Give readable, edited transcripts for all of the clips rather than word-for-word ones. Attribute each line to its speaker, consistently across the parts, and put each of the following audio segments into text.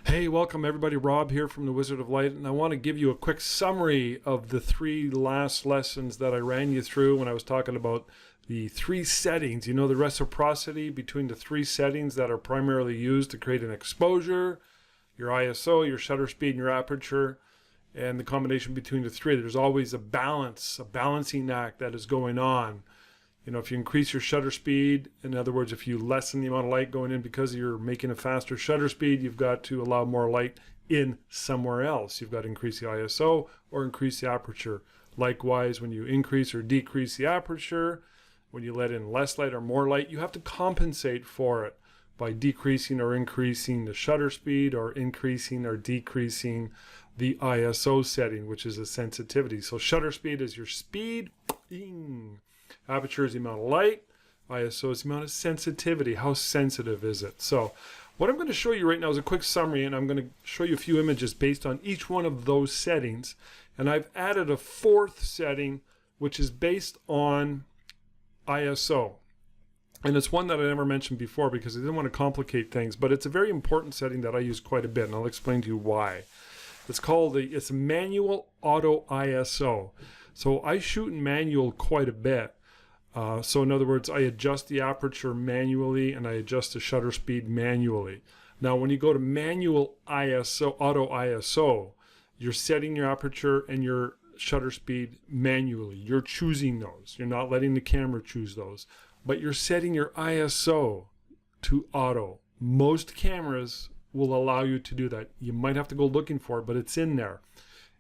Speaker 1: Hey, welcome everybody. Rob here from the Wizard of Light, and I want to give you a quick summary of the three last lessons that I ran you through when I was talking about the three settings. You know, the reciprocity between the three settings that are primarily used to create an exposure, your ISO, your shutter speed, and your aperture, and the combination between the three. There's always a balance, a balancing act that is going on. You know, if you increase your shutter speed, in other words, if you lessen the amount of light going in because you're making a faster shutter speed, you've got to allow more light in somewhere else. You've got to increase the ISO or increase the aperture. Likewise, when you increase or decrease the aperture, when you let in less light or more light, you have to compensate for it by decreasing or increasing the shutter speed or increasing or decreasing the ISO setting, which is a sensitivity. So shutter speed is your speed. Bing. Aperture is the amount of light. ISO is the amount of sensitivity. How sensitive is it? So what I'm going to show you right now is a quick summary, and I'm going to show you a few images based on each one of those settings. And I've added a fourth setting, which is based on ISO. And it's one that I never mentioned before because I didn't want to complicate things, but it's a very important setting that I use quite a bit, and I'll explain to you why. It's manual auto ISO. So I shoot in manual quite a bit. So in other words, I adjust the aperture manually and I adjust the shutter speed manually. Now, when you go to manual ISO, auto ISO, you're setting your aperture and your shutter speed manually. You're choosing those. You're not letting the camera choose those, but you're setting your ISO to auto. Most cameras will allow you to do that. You might have to go looking for it, but it's in there.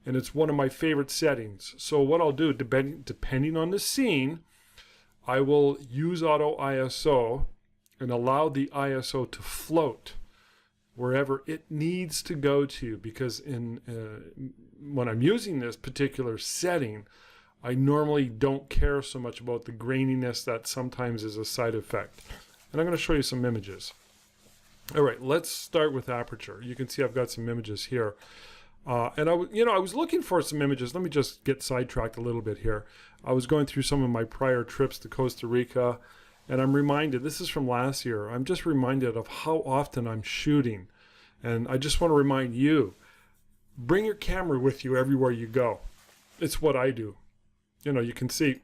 Speaker 1: And it's one of my favorite settings. So what I'll do, depending on the scene, I will use auto ISO and allow the ISO to float wherever it needs to go to, because when I'm using this particular setting, I normally don't care so much about the graininess that sometimes is a side effect. And I'm going to show you some images. All right, let's start with aperture. You can see I've got some images here. And I was looking for some images. Let me just get sidetracked a little bit here. I was going through some of my prior trips to Costa Rica, and I'm reminded, this is from last year, I'm just reminded of how often I'm shooting. And I just want to remind you, bring your camera with you everywhere you go. It's what I do. You know, you can see,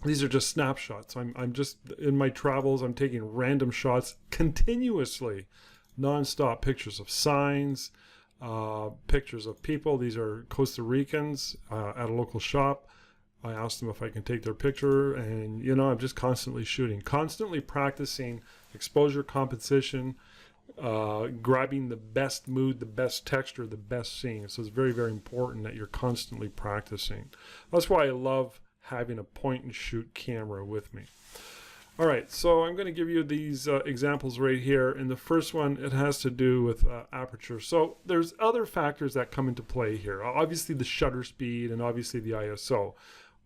Speaker 1: these are just snapshots. I'm just, in my travels, I'm taking random shots continuously, non-stop pictures of signs, pictures of people. These are Costa Ricans at a local shop. I asked them if I can take their picture, and you know, I'm just constantly shooting, constantly practicing exposure, composition, grabbing the best mood, the best texture, the best scene. So it's very, very important that you're constantly practicing. That's why I love having a point and shoot camera with me. All right, so I'm going to give you these examples right here. And the first one, it has to do with aperture. So there's other factors that come into play here. Obviously the shutter speed and obviously the ISO.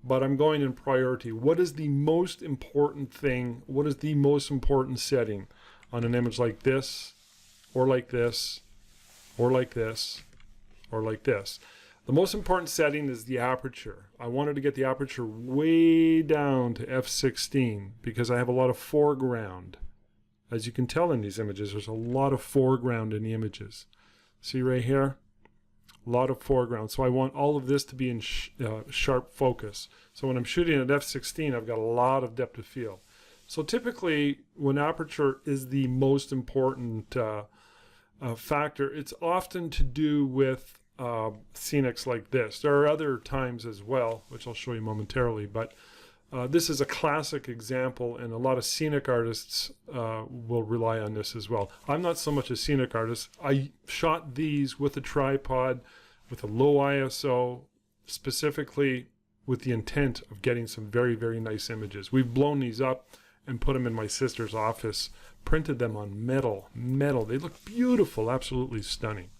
Speaker 1: But I'm going in priority. What is the most important thing? What is the most important setting on an image like this, or like this, or like this, or like this? The most important setting is the aperture. I wanted to get the aperture way down to f16 because I have a lot of foreground. As you can tell in these images, there's a lot of foreground in the images. See right here? A lot of foreground. So I want all of this to be in sharp focus. So when I'm shooting at f16, I've got a lot of depth of field. So typically, when aperture is the most important factor, it's often to do with scenics like this. There are other times as well, which I'll show you momentarily, but this is a classic example, and a lot of scenic artists will rely on this as well. I'm not so much a scenic artist. I shot these with a tripod, with a low ISO, specifically with the intent of getting some very, very nice images. We've blown these up and put them in my sister's office, printed them on metal. They look beautiful, absolutely stunning.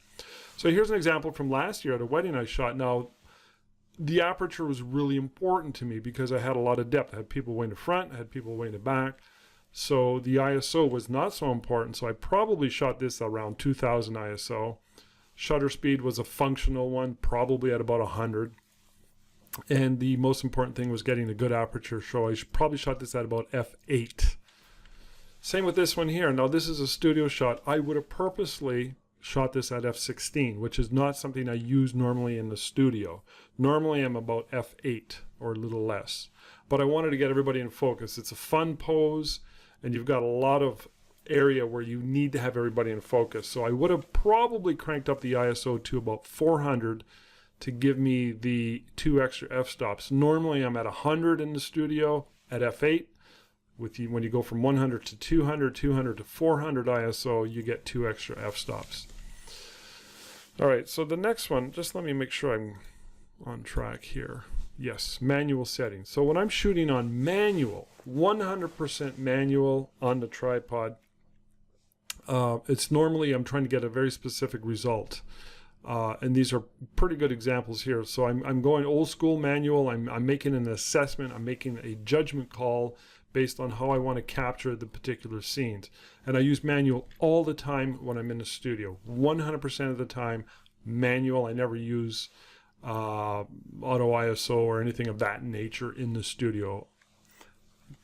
Speaker 1: So here's an example from last year at a wedding I shot. Now, the aperture was really important to me because I had a lot of depth. I had people way in the front, I had people way in the back. So the ISO was not so important. So I probably shot this around 2000 ISO. Shutter speed was a functional one, probably at about 100. And the most important thing was getting a good aperture. So I probably shot this at about f8. Same with this one here. Now this is a studio shot. I would have purposely shot this at f16, which is not something I use normally in the studio. Normally I'm about f8 or a little less, but I wanted to get everybody in focus. It's a fun pose, and you've got a lot of area where you need to have everybody in focus. So I would have probably cranked up the ISO to about 400 to give me the 2 extra f-stops. Normally I'm at 100 in the studio at f8. When you go from 100 to 200, 200 to 400 ISO, you get 2 extra f-stops. All right, so the next one, just let me make sure I'm on track here. Yes, manual settings. So when I'm shooting on manual, 100% manual on the tripod, it's normally I'm trying to get a very specific result. And these are pretty good examples here. So I'm going old school manual. I'm making an assessment. I'm making a judgment call based on how I want to capture the particular scenes. And I use manual all the time when I'm in the studio. 100% of the time, manual. I never use auto ISO or anything of that nature in the studio.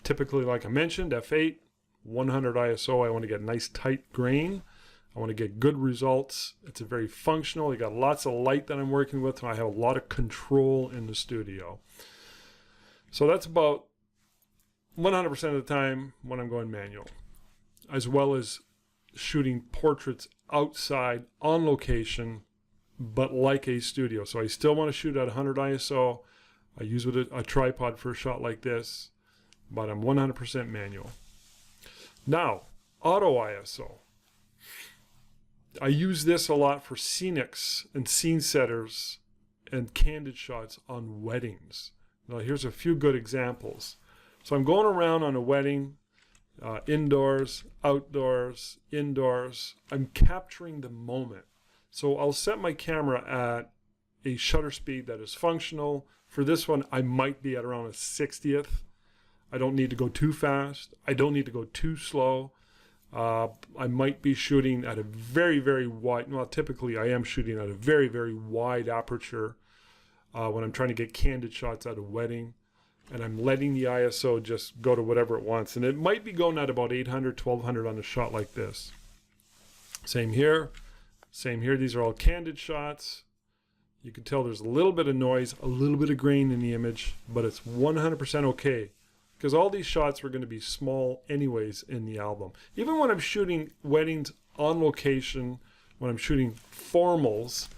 Speaker 1: Typically, like I mentioned, f8, 100 ISO. I want to get nice tight grain. I want to get good results. It's a very functional. You got lots of light that I'm working with, and I have a lot of control in the studio. So that's about 100% of the time when I'm going manual, as well as shooting portraits outside on location, but like a studio. So I still want to shoot at 100 ISO. I use a tripod for a shot like this, but I'm 100% manual. Now, auto ISO. I use this a lot for scenics and scene setters and candid shots on weddings. Now here's a few good examples. So I'm going around on a wedding, indoors, outdoors, indoors. I'm capturing the moment. So I'll set my camera at a shutter speed that is functional. For this one, I might be at around a 60th. I don't need to go too fast. I don't need to go too slow. I might be shooting at a very, very wide, well, typically I am shooting at a very, very wide aperture when I'm trying to get candid shots at a wedding. And I'm letting the ISO just go to whatever it wants. And it might be going at about 800, 1200 on a shot like this. Same here. Same here. These are all candid shots. You can tell there's a little bit of noise, a little bit of grain in the image, but it's 100% okay. Because all these shots were going to be small anyways in the album. Even when I'm shooting weddings on location, when I'm shooting formals,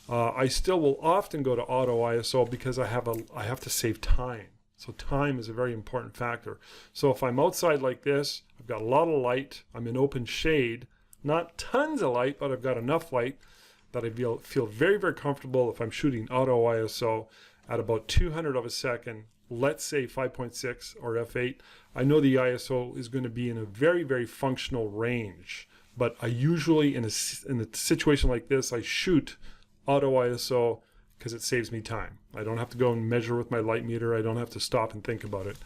Speaker 1: I still will often go to auto ISO because I have to save time. So time is a very important factor. So if I'm outside like this, I've got a lot of light, I'm in open shade, not tons of light, but I've got enough light that I feel very, very comfortable if I'm shooting auto ISO at about 200 of a second, let's say 5.6 or f8. I know the ISO is going to be in a very, very functional range, but I usually, in a situation like this, I shoot auto ISO because it saves me time. I don't have to go and measure with my light meter. I don't have to stop and think about it.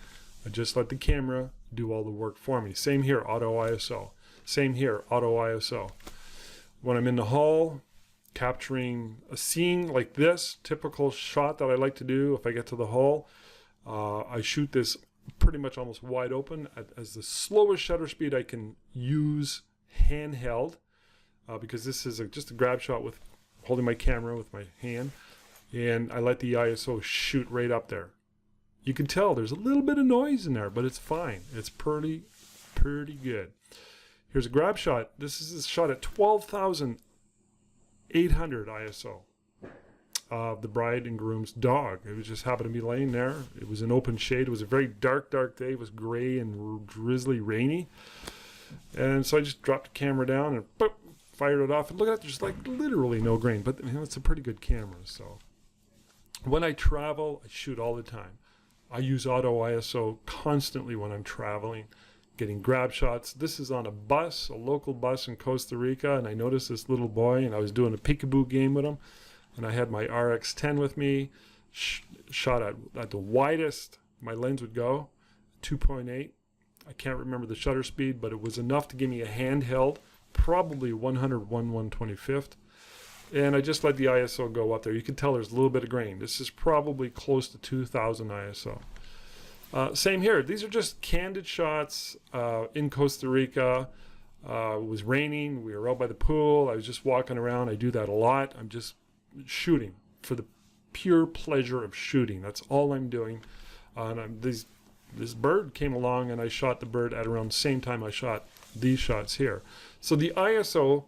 Speaker 1: I just let the camera do all the work for me. Same here, auto ISO. Same here, auto ISO. When I'm in the hall, capturing a scene like this, typical shot that I like to do if I get to the hall, I shoot this pretty much almost wide open as the slowest shutter speed I can use handheld, because this is just a grab shot with holding my camera with my hand. And I let the ISO shoot right up there. You can tell there's a little bit of noise in there, but it's fine. It's pretty good. Here's a grab shot. This is a shot at 12,800 ISO of the bride and groom's dog. It was just happened to be laying there. It was an open shade. It was a very dark day. It was gray and drizzly, rainy. And so I just dropped the camera down and boop, fired it off. And look at that, there's like literally no grain. But it's a pretty good camera, so. When I travel, I shoot all the time. I use auto ISO constantly when I'm traveling, getting grab shots. This is on a bus, a local bus in Costa Rica, and I noticed this little boy, and I was doing a peekaboo game with him, and I had my RX-10 with me, shot at the widest my lens would go, 2.8. I can't remember the shutter speed, but it was enough to give me a handheld, probably 101/125th. And I just let the ISO go up there. You can tell there's a little bit of grain. This is probably close to 2000 ISO. Same here. These are just candid shots in Costa Rica. It was raining. We were out by the pool. I was just walking around. I do that a lot. I'm just shooting for the pure pleasure of shooting. That's all I'm doing. This bird came along, and I shot the bird at around the same time I shot these shots here. So the ISO,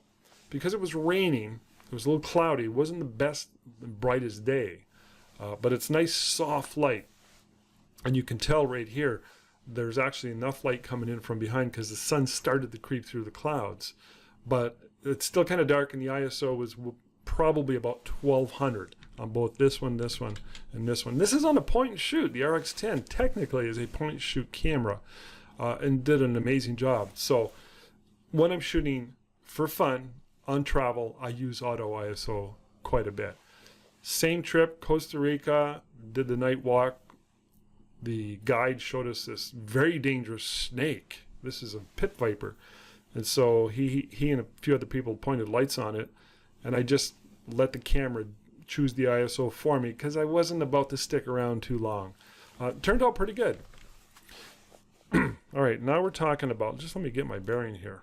Speaker 1: because it was raining, it was a little cloudy. It wasn't the best, brightest day, but it's nice soft light. And you can tell right here, there's actually enough light coming in from behind because the sun started to creep through the clouds. But it's still kind of dark, and the ISO was probably about 1200 on both this one, and this one. This is on a point and shoot. The RX-10 technically is a point and shoot camera, and did an amazing job. So when I'm shooting for fun on travel, I use auto ISO quite a bit. Same trip, Costa Rica, did the night walk. The guide showed us this very dangerous snake. This is a pit viper. And so he and a few other people pointed lights on it, and I just let the camera choose the ISO for me because I wasn't about to stick around too long. Turned out pretty good. All right, now we're talking about, just let me get my bearing here.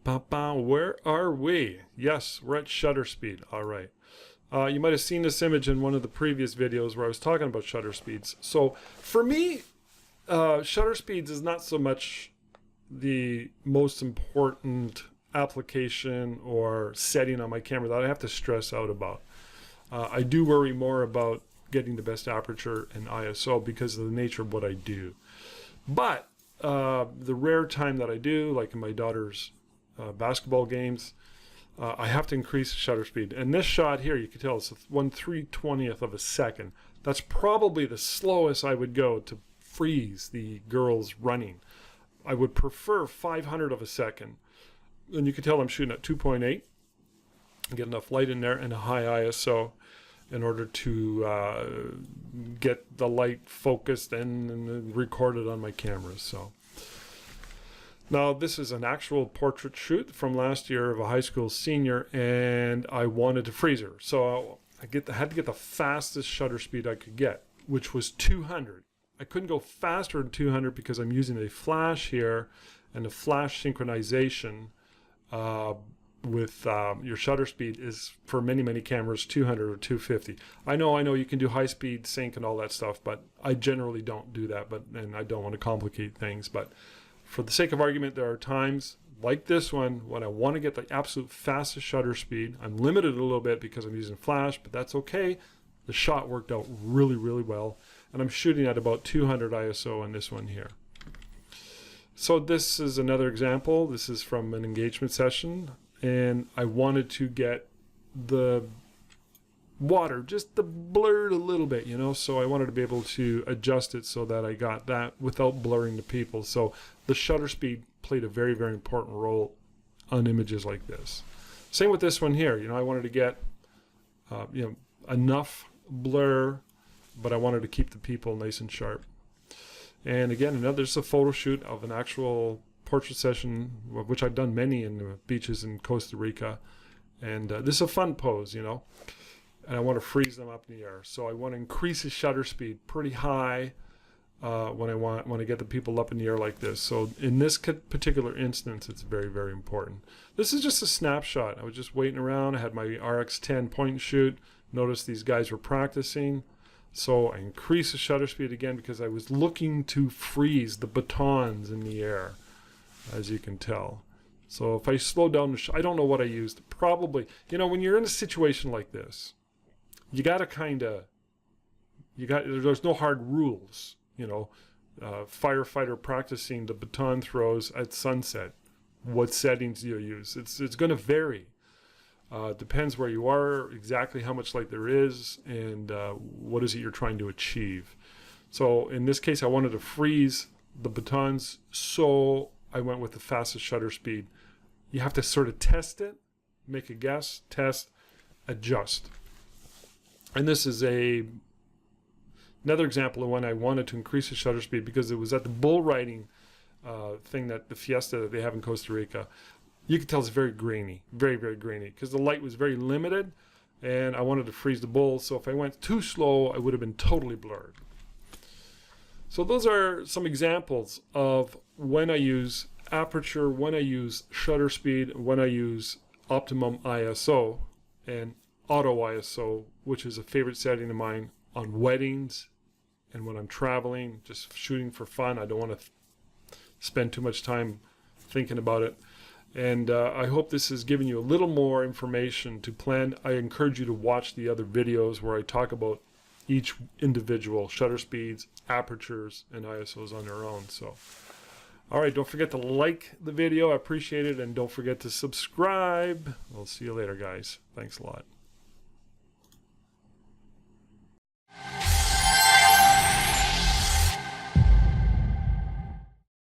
Speaker 1: Where are we? Yes, we're at shutter speed. All right. You might have seen this image in one of the previous videos where I was talking about shutter speeds. So for me, shutter speeds is not so much the most important application or setting on my camera that I have to stress out about. I do worry more about getting the best aperture and ISO because of the nature of what I do. But the rare time that I do, like in my daughter's basketball games, I have to increase the shutter speed. And this shot here, you can tell it's 1/320th of a second. That's probably the slowest I would go to freeze the girls running. I would prefer 500 of a second. And you can tell I'm shooting at 2.8. Get enough light in there and a high ISO in order to get the light focused and recorded on my cameras. So now this is an actual portrait shoot from last year of a high school senior, and I wanted to freeze her. So I had to get the fastest shutter speed I could get, which was 200. I couldn't go faster than 200 because I'm using a flash here, and the flash synchronization with your shutter speed is for many cameras 200 or 250. I know you can do high speed sync and all that stuff, but I generally don't do that, and I don't want to complicate things. But for the sake of argument, there are times like this one when I want to get the absolute fastest shutter speed. I'm limited a little bit because I'm using flash, but that's okay. The shot worked out really well, and I'm shooting at about 200 ISO on this one here. So this is another example. This is from an engagement session, and I wanted to get the water just blurred a little bit, so I wanted to be able to adjust it so that I got that without blurring the people. So the shutter speed played a very important role on images like this. Same with this one here. I wanted to get enough blur, but I wanted to keep the people nice and sharp. And again, there's a photo shoot of an actual portrait session, which I've done many in the beaches in Costa Rica. And this is a fun pose, and I want to freeze them up in the air. So I want to increase the shutter speed pretty high when I want to get the people up in the air like this. So in this particular instance, it's very important. This is just a snapshot. I was just waiting around. I had my RX-10 point and shoot. Noticed these guys were practicing. So I increased the shutter speed again because I was looking to freeze the batons in the air, as you can tell. So if I slow down I don't know what I used. Probably, when you're in a situation like this, you got to there's no hard rules, firefighter practicing the baton throws at sunset. What settings do you use? It's going to vary. Depends where you are, exactly how much light there is, and what is it you're trying to achieve. So in this case, I wanted to freeze the batons, so I went with the fastest shutter speed. You have to sort of test it, make a guess, test, adjust. And this is another example of when I wanted to increase the shutter speed because it was at the bull riding thing, the fiesta that they have in Costa Rica. You can tell it's very grainy, very grainy, because the light was very limited, and I wanted to freeze the bull. So if I went too slow, I would have been totally blurred. So those are some examples of when I use aperture, when I use shutter speed, when I use optimum ISO, and auto ISO, which is a favorite setting of mine on weddings and when I'm traveling, just shooting for fun. I don't want to spend too much time thinking about it. And I hope this has given you a little more information to plan. I encourage you to watch the other videos where I talk about each individual shutter speeds, apertures, and ISOs on their own. So, all right, don't forget to like the video. I appreciate it. And don't forget to subscribe. I'll see you later, guys. Thanks a lot.